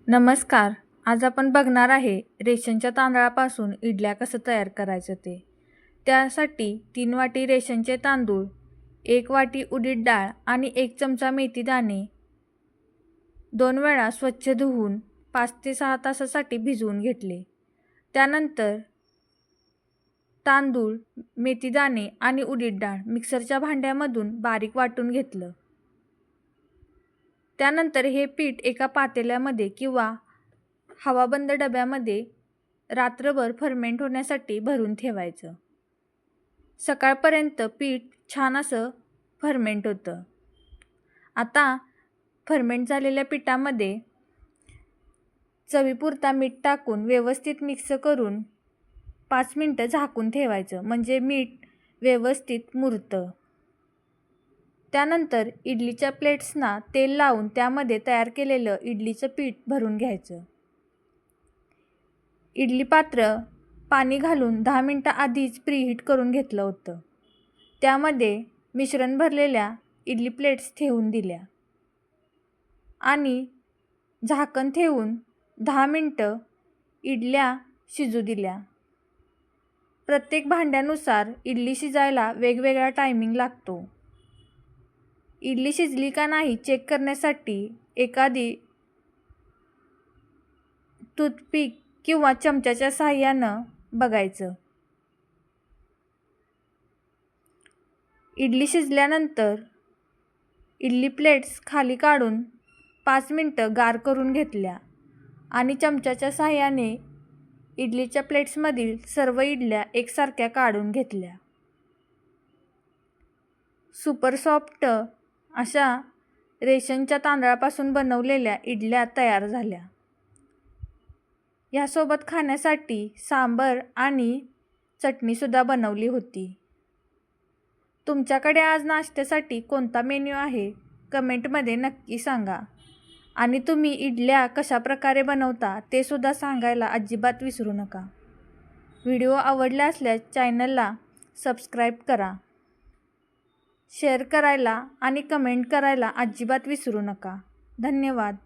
नमस्कार. आज आपण बघणार आहे रेशनच्या तांदळापासून इडल्या कसं तयार करायचं ते. त्यासाठी 3 वाटी रेशनचे तांदूळ, 1 वाटी उडीद डाळ आणि 1 चमचा मेथी दाणे 2 वेळा स्वच्छ धुवून 5 ते 6 तासासाठी भिजवून घेतले. त्यानंतर तांदूळ, मेथी दाणे आणि उडीद डाळ मिक्सरच्या भांड्यामधून बारीक वाटून घेतलं. त्यानंतर हे पीठ एका पातेल्यामध्ये किंवा हवाबंद डब्यामध्ये रात्रभर फर्मेंट होण्यासाठी भरून ठेवायचं. सकाळपर्यंत पीठ छान असं फर्मेंट होतं. आता फर्मेंट झालेल्या पिठामध्ये चवीपुरता मीठ टाकून व्यवस्थित मिक्स करून 5 मिनटं झाकून ठेवायचं, म्हणजे मीठ व्यवस्थित मुरतं. त्यानंतर इडलीच्या प्लेट्सना तेल लावून त्यामध्ये तयार केलेलं इडलीचं पीठ भरून घ्यायचं. इडली पात्र पाणी घालून 10 मिनटं आधीच प्रीहीट करून घेतलं होतं. त्यामध्ये मिश्रण भरलेल्या इडली प्लेट्स ठेवून दिल्या आणि झाकण ठेवून 10 मिनटं इडल्या शिजू दिल्या. प्रत्येक भांड्यानुसार इडली शिजायला वेगवेगळा टायमिंग लागतो. इडली शिजली का नाही चेक करण्यासाठी एखादी टूथपिक किंवा चमच्याच्या साहाय्यानं बघायचं. इडली शिजल्यानंतर इडली प्लेट्स खाली काढून 5 मिनटं गार करून घेतल्या आणि चमच्याच्या साहाय्याने इडलीच्या प्लेट्समधील सर्व इडल्या एकसारख्या काढून घेतल्या. सुपर सॉफ्ट अशा रेशनच्या तांदळापासून बनवलेल्या इडल्या तयार झाल्या. ह्यासोबत खाण्यासाठी सांबर आणि चटणीसुद्धा बनवली होती. तुमच्याकडे आज नाश्त्यासाठी कोणता मेन्यू आहे कमेंटमध्ये नक्की सांगा आणि तुम्ही इडल्या कशा प्रकारे बनवता ते सुद्धा सांगायला अजिबात विसरू नका. व्हिडिओ आवडला असल्यास चॅनलला सबस्क्राईब करा, शेअर करायला आणि कमेंट करायला अजिबात विसरू नका. धन्यवाद.